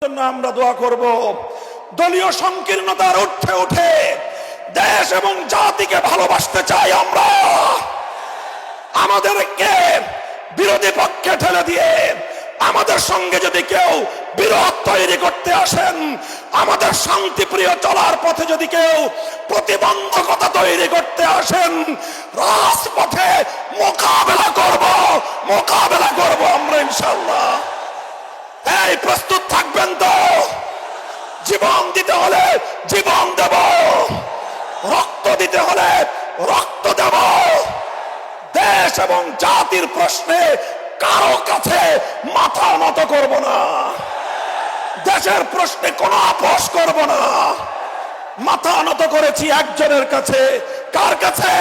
জন্য আমরা দোয়া করব। দলীয় সংকীর্ণতার ঊর্ধ্বে উঠে দেশ এবং জাতিকে ভালোবাসতে চাই আমরা। আমাদেরকে বিরোধী পক্ষে ঠেলে দিয়ে আমাদের সঙ্গে যদি কেউ বিরোধ তৈরি করতে আসেন, আমাদের শান্তিপ্রিয় চলার পথে যদি কেউ প্রতিবন্ধকতা তৈরি করতে আসেন, রাজপথে মোকাবেলা করব আমরা ইনশাআল্লাহ। এই প্রস্তুত থাকবেন তো? জীবন দিতে হলে জীবন দেব, রক্ত দিতে হলে রক্ত দেব। দেশ এবং জাতির প্রশ্নে কারো কাছে মাথা নত করব না। দেশের প্রশ্নে কোনো আপোষ করব না। মাথা নত করেছি একজনের কাছে। কার কাছে?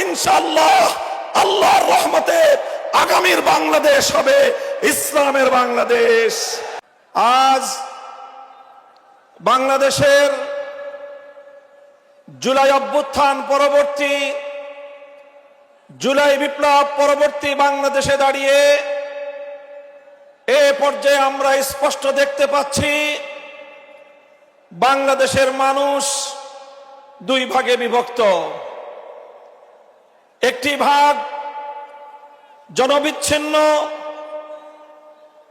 ইনশাআল্লাহ আল্লাহর রহমতে আগামীর বাংলাদেশ হবে ইসলামের বাংলাদেশ। আজ বাংলাদেশের জুলাই অভ্যুত্থান পরবর্তী, জুলাই বিপ্লব পরবর্তী বাংলাদেশে দাঁড়িয়ে এ পর্যায়ে আমরা স্পষ্ট দেখতে পাচ্ছি বাংলাদেশের মানুষ দুই ভাগে বিভক্ত। একটি ভাগ জনবিচ্ছিন্ন,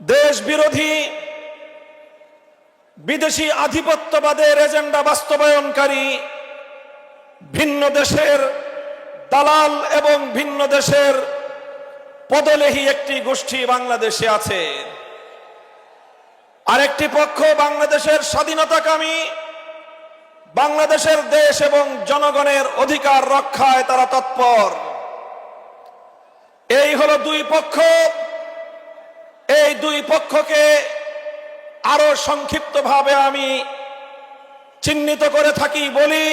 দেশ বিরোধী, বিদেশি আধিপত্যবাদের এজেন্ডা বাস্তবায়নকারী, ভিন্ন দেশের দালাল এবং ভিন্ন দেশের পদলেহী একটি গোষ্ঠী বাংলাদেশে আছে। আরেকটি পক্ষ বাংলাদেশের স্বাধীনতাকামী, বাংলাদেশের দেশ এবং জনগণের অধিকার রক্ষায় তারা তৎপর। এই হলো দুই পক্ষ। এই দুই পক্ষকে আরো সংক্ষিপ্তভাবে আমি চিহ্নিত করে থাকি। বলি,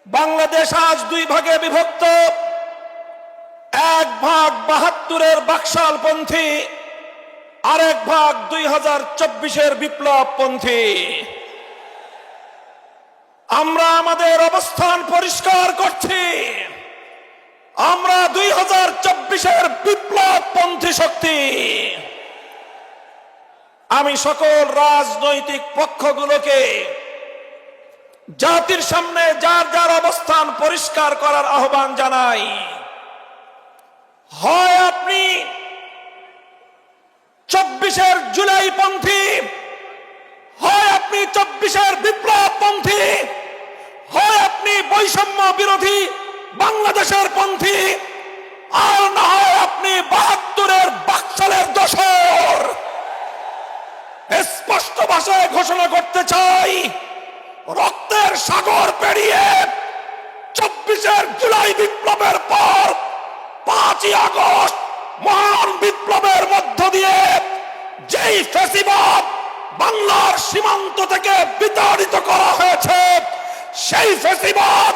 বাংলাদেশ আজ দুই ভাগে বিভক্ত। এক ভাগ ৭২-এর বাকশালপন্থী, আরেক ভাগ ২০২৪-এর বিপ্লবপন্থী। আমরা আমাদের অবস্থান পরিষ্কার করছি। আমরা ২০২৪-এর বিপ্লবপন্থী শক্তি। আমি সকল রাজনৈতিক পক্ষগুলোকে জাতির সামনে যার যার অবস্থান পরিষ্কার করার আহ্বান জানাই। হয় আপনি ২৪-এর জুলাইপন্থী, হয় আপনি ২৪-এর বিপ্লবপন্থী, হয় আপনি বৈষম্য বিরোধী বাংলাদেশের পন্থী, আর না হয় আপনি ৭২-এর বাকশালের দোসর। স্পষ্ট ভাষায় ঘোষণা করতে চাই, রক্তের সাগর পেরিয়ে ২৪-এর জুলাই বিপ্লবের পর ৫ই আগস্ট মহান বিপ্লবের মধ্য দিয়ে যেই ফ্যাসিবাদ বাংলার সীমান্ত থেকে বিতাড়িত করা হয়েছে, সেই ফ্যাসিবাদ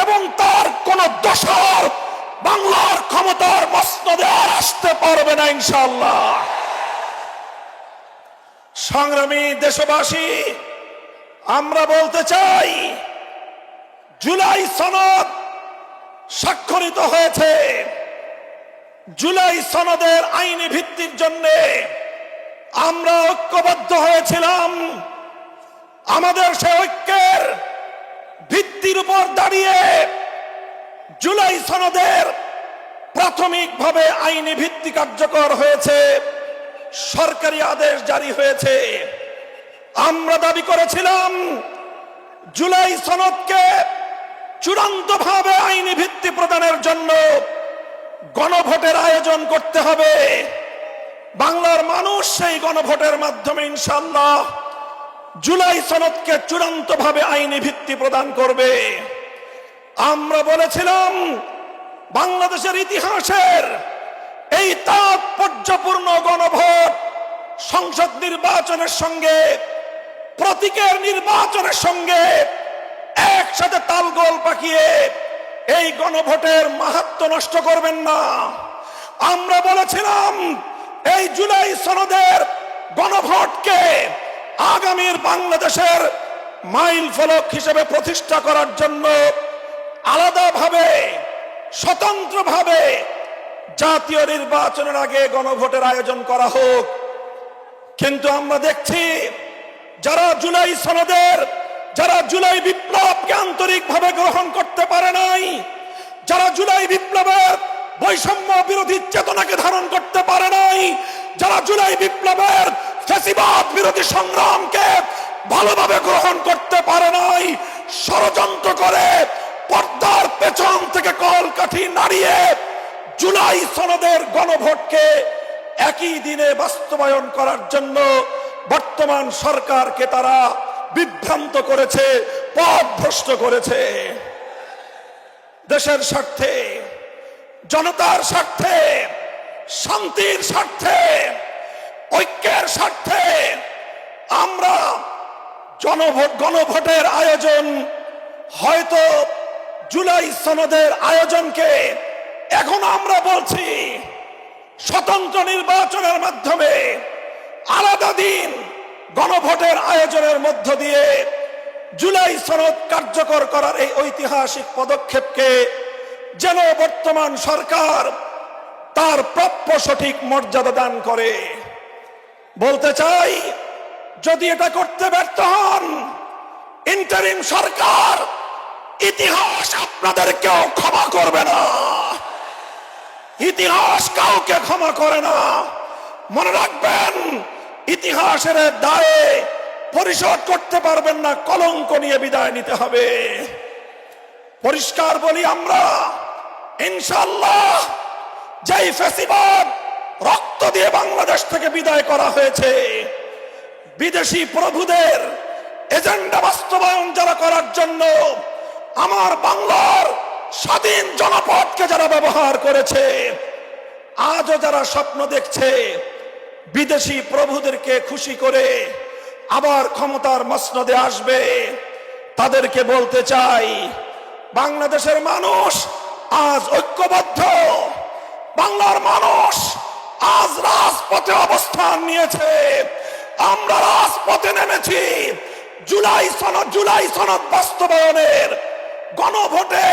এবং তার কোন দোসর বাংলার ক্ষমতার মসনদে আর আসতে পারবে না ইনশাআল্লাহ। সংগ্রামী দেশবাসী, আমরা বলতে চাই, জুলাই সনদ স্বাক্ষরিত হয়েছে। জুলাই সনদের আইনি ভিত্তির জন্য আমরা ঐক্যবদ্ধ হয়েছিলাম। আমাদের সে ঐক্যের ভিত্তির উপর দাঁড়িয়ে জুলাই সনদের প্রাথমিকভাবে আইনি ভিত্তি কার্যকর হয়েছে, সরকারি আদেশ জারি হয়েছে। আমরা দাবি করেছিলাম জুলাই সনদকে চূড়ান্তভাবে আইনি ভিত্তি প্রদানের জন্য গণভোটের আয়োজন করতে হবে। বাংলার মানুষ সেই গণভোটের মাধ্যমে ইনশাআল্লাহ জুলাই সনদকে চূড়ান্তভাবে আইনি ভিত্তি প্রদান করবে। আমরা বলেছিলাম বাংলাদেশের ইতিহাসের এই তাৎপর্যপূর্ণ গণভোট সংসদ নির্বাচনের সঙ্গে, প্রতীকের নির্বাচনের সঙ্গে একসাথে তালগোল পাকিয়ে এই গণভোটের মাহাত্ম্য নষ্ট করবেন না। আমরা বলেছিলাম এই জুলাই সনদের গণভোটকে আগামীর বাংলাদেশের মাইল ফলক হিসেবে প্রতিষ্ঠা করার জন্য আলাদাভাবে, স্বতন্ত্রভাবে জাতীয় নির্বাচনের আগে গণভোটের আয়োজন করা হোক। কিন্তু আমরা দেখছি যারা জুলাই সনদের, যারা জুলাই বিপ্লবকে আন্তরিকভাবে গ্রহণ করতে পারে নাই, যারা জুলাই বিপ্লবের বৈষম্য বিরোধী চেতনাকে ধারণ করতে পারে নাই, যারা জুলাই বিপ্লবের ফ্যাসিবাদ বিরোধী সংগ্রামকে ভালোভাবে গ্রহণ করতে পারে নাই, ষড়যন্ত্র করে পর্দার পেছন থেকে কলকাঠি নাড়িয়ে জুলাই সনদের গণভোটকে একই দিনে বাস্তবায়ন করার জন্য বর্তমান সরকারকে তারা বিভ্রান্ত করেছে, পথভ্রষ্ট করেছে। দেশের স্বার্থে, জনতার স্বার্থে, শান্তির স্বার্থে, ঐক্যের স্বার্থে আমরা গণভোটের আয়োজন, হয়তো জুলাই সনদের আয়োজনকে এখন আমরা বলছি স্বতন্ত্র নির্বাচনের মাধ্যমে আলাদা দিন গণভোটের আয়োজনের মধ্য দিয়ে জুলাই সনদ কার্যকর করার এই ঐতিহাসিক পদক্ষেপকে যেন বর্তমান সরকার তার প্রাপ্য সঠিক মর্যাদা দান করে। বলতে চাই, যদি এটা করতে ব্যর্থ হন, ইন্টারিম সরকার, ইতিহাস আপনাদেরকেও ক্ষমা করবে না। ইতিহাস কাউকে ক্ষমা করে না। মনে রাখবেন, ইতিহাসের দায়ে পরিশোধ করতে পারবেন না, কলঙ্ক নিয়ে বিদায় নিতে হবে। পরিষ্কার বলি, আমরা ইনশাআল্লাহ যেই ফ্যাসিবাদ রক্ত দিয়ে বাংলাদেশ থেকে বিদায় করা হয়েছে, বিদেশি প্রভুদের এজেন্ডা বাস্তবায়ন যারা করার জন্য আমার বাংলার স্বাধীন জনপদকে যারা ব্যবহার করেছে, আজও যারা স্বপ্ন দেখছে বিদেশি প্রভুদেরকে খুশি করে আবার ক্ষমতার মসনদে আসবে, তাদেরকে বলতে চাই, বাংলাদেশের মানুষ আজ ঐক্যবদ্ধ। বাংলার মানুষ আজ রাজপথে অবস্থান নিয়েছে। আমরা রাজপথে নেমেছি জুলাই সনদ বাস্তবায়নের, গণভোটে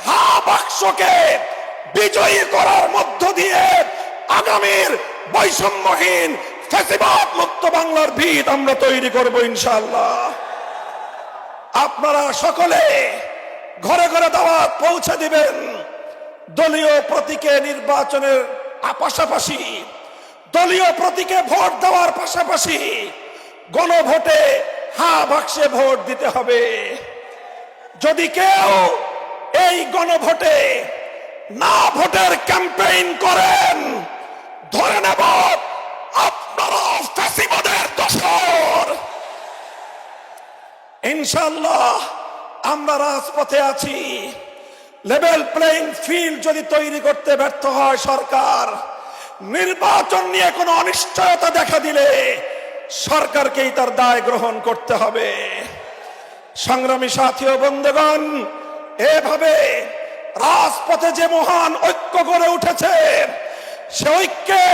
হা বাক্সকে বিজয়ী করার মধ্য দিয়ে আগামীর বৈষম্যহীন ফ্যাসিবাদ মুক্ত বাংলার ভিত আমরা তৈরি করব ইনশাআল্লাহ। আপনারা সকলে ঘরে ঘরে দাওয়াত পৌঁছে দিবেন। দলীয় প্রতীকে নির্বাচনের পাশাপাশি, দলীয় প্রতীকে ভোট দেওয়ার পাশাপাশি গণভোটে হা বাক্সে ভোট দিতে হবে। যদি কেউ এই গণভোটে না ভোটের ক্যাম্পেইন করেন, ধরে নেব আপনারা ফ্যাসিবাদের দোসর। ইনশাআল্লাহ আমরা রাজপথে আছি। লেভেল প্লেইং ফিল্ড যদি তৈরি করতে ব্যর্থ হয় সরকার, নির্বাচন নিয়ে কোনো অনিশ্চয়তা দেখা দিলে সরকারকেই তার দায় গ্রহণ করতে হবে। সংগ্রামী সাথী ও বন্ধুগণ, এভাবে রাজপথে যে মহান ঐক্য গড়ে উঠেছে, সে ঐক্যে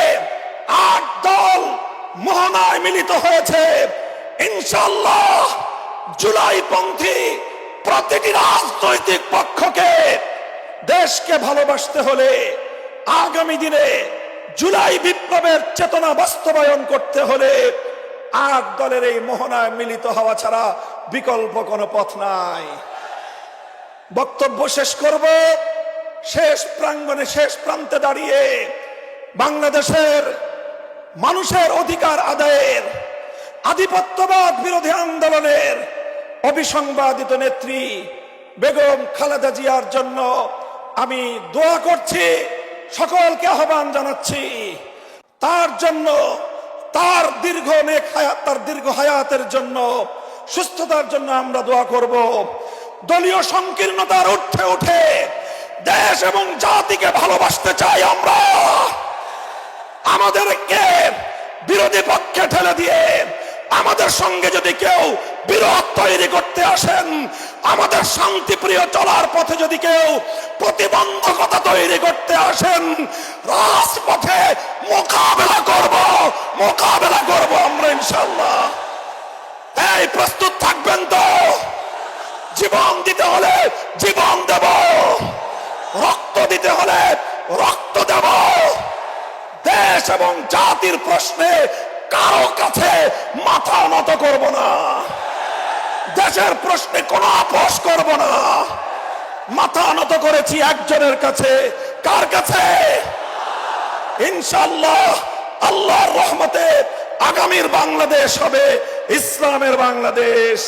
৮ দল মোহনায় মিলিত হয়েছে। ইনশাআল্লাহ জুলাইপন্থী প্রতিটি রাজনৈতিক পক্ষকে দেশকে ভালোবাসতে হলে, আগামী দিনে জুলাই বিপ্লবের চেতনা বাস্তবায়ন করতে হলে ৮ দলের এই মোহনায় মিলিত হওয়া ছাড়া বিকল্প কোনো পথ নাই। বক্তব্য শেষ করব শেষ প্রাঙ্গণে, শেষ প্রান্তে দাঁড়িয়ে বাংলাদেশের মানুষের অধিকার আদায়ের, আধিপত্যবাদ বিরোধী আন্দোলনের অবিসংবাদিত নেত্রী বেগম খালেদা জিয়ার জন্য আমি দোয়া করছি, সকলকে আহ্বান জানাচ্ছি। তার জন্য, তার দীর্ঘ হায়াতের জন্য, সুস্থতার জন্য আমরা দোয়া করব। দলীয় সংকীর্ণতার ঊর্ধ্বে উঠে দেশ এবং জাতিকে ভালোবাসতে চাই আমরা। আমাদেরকে বিরোধী পক্ষে ঠেলে দিয়ে আমাদের সঙ্গে যদি কেউ বিরোধ তৈরি করতে আসেন, আমাদের শান্তিপ্রিয় চলার পথে যদি কেউ প্রতিবন্ধকতা তৈরি করতে আসেন, রাজপথে মোকাবেলা করব আমরা ইনশাআল্লাহ। এই প্রস্তুত থাকবেন তো? জীবন দিতে হলে জীবন দেব, রক্ত দিতে হলে রক্ত দেব। দেশ এবং জাতির প্রশ্নে কারো কাছে মাথা নত করব না, দেশের প্রশ্নে কোনো আপোষ করব না। মাথা নত করেছি একজনের কাছে। কার কাছে? ইনশাআল্লাহ আল্লাহর রহমতে আগামীর বাংলাদেশ হবে ইসলামের বাংলাদেশ।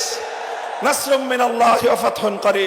নাসরুম মিনাল্লাহি ওয়া ফাতহুন করিব।